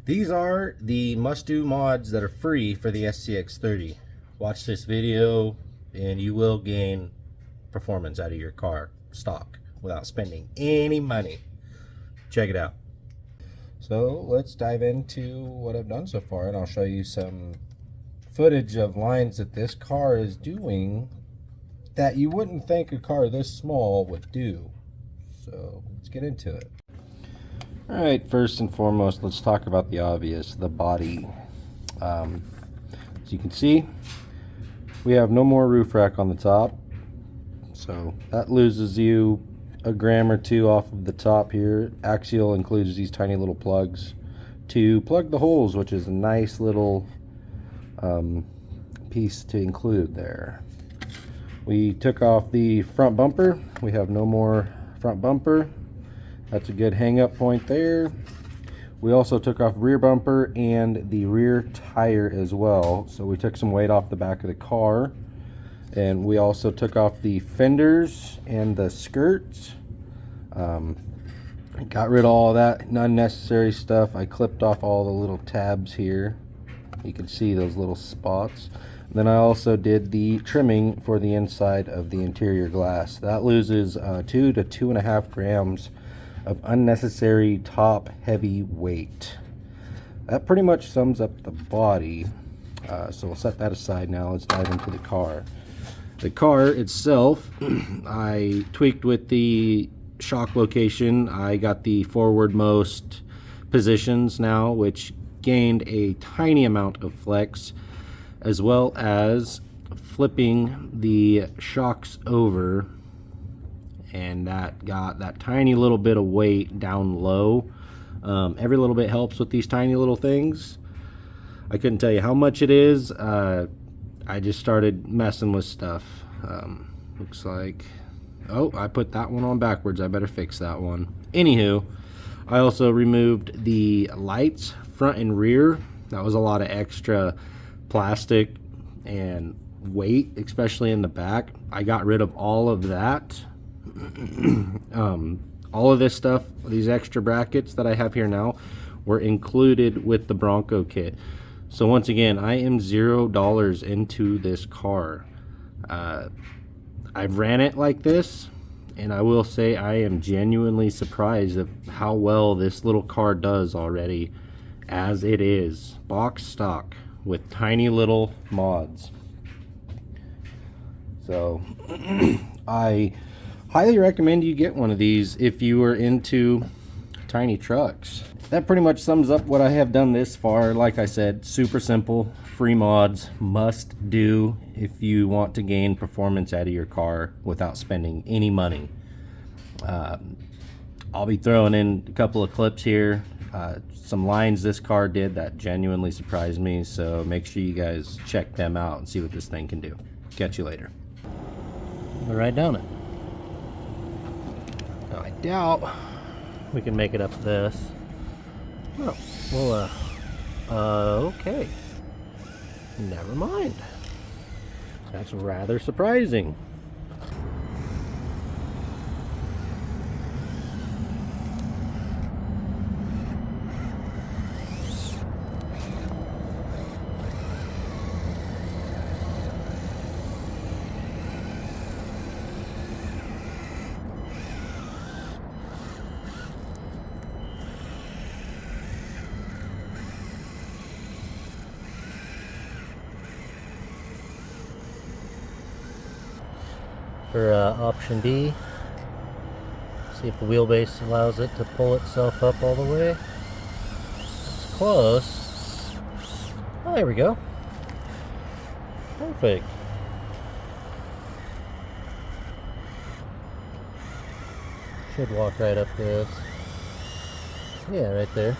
These are the must-do mods that are free for the SCX30. Watch this video and you will gain performance out of your car stock without spending any money. Check it out. So let's dive into what I've done so far, and I'll show you some footage of lines that this car is doing that you wouldn't think a car this small would do. So let's get into it. Alright, first and foremost, let's talk about the obvious, the body. As you can see, we have no more roof rack on the top, so that loses you a gram or two off of the top here. Axial includes these tiny little plugs to plug the holes, which is a nice little piece to include there. We took off the front bumper. We have no more front bumper. That's a good hang up point there. We also took off rear bumper and the rear tire as well. So we took some weight off the back of the car. And we also took off the fenders and the skirts. Got rid of all that unnecessary stuff. I clipped off all the little tabs here. You can see those little spots. Then I also did the trimming for the inside of the interior glass. That loses 2 to 2.5 grams of unnecessary top heavy weight. That pretty much sums up the body. So we'll set that aside now. Let's dive into the car. The car itself, I tweaked with the shock location. I got the forwardmost positions now, which gained a tiny amount of flex, as well as flipping the shocks over, and that got that tiny little bit of weight down low. Every little bit helps with these tiny little things. I couldn't tell you how much it is. I just started messing with stuff. Looks like, oh, I put that one on backwards. I better fix that one. Anywho, I also removed the lights front and rear. That was a lot of extra plastic and weight, especially in the back. I got rid of all of that. All of this stuff, these extra brackets that I have here now, were included with the Bronco kit. So once again, I am $0 into this car. I've ran it like this, and I will say I am genuinely surprised at how well this little car does already as it is, box stock with tiny little mods. So I highly recommend you get one of these if you are into tiny trucks. That pretty much sums up what I have done this far. Like I said, super simple, free mods, must do if you want to gain performance out of your car without spending any money. I'll be throwing in a couple of clips here, some lines this car did that genuinely surprised me, so make sure you guys check them out and see what this thing can do. Catch you later. We're right down it. Now, I doubt we can make it up this. Oh, well, okay. Never mind. That's rather surprising. For option D, see if the wheelbase allows it to pull itself up all the way. It's close. Oh, there we go. Perfect. Should walk right up this. Yeah, right there.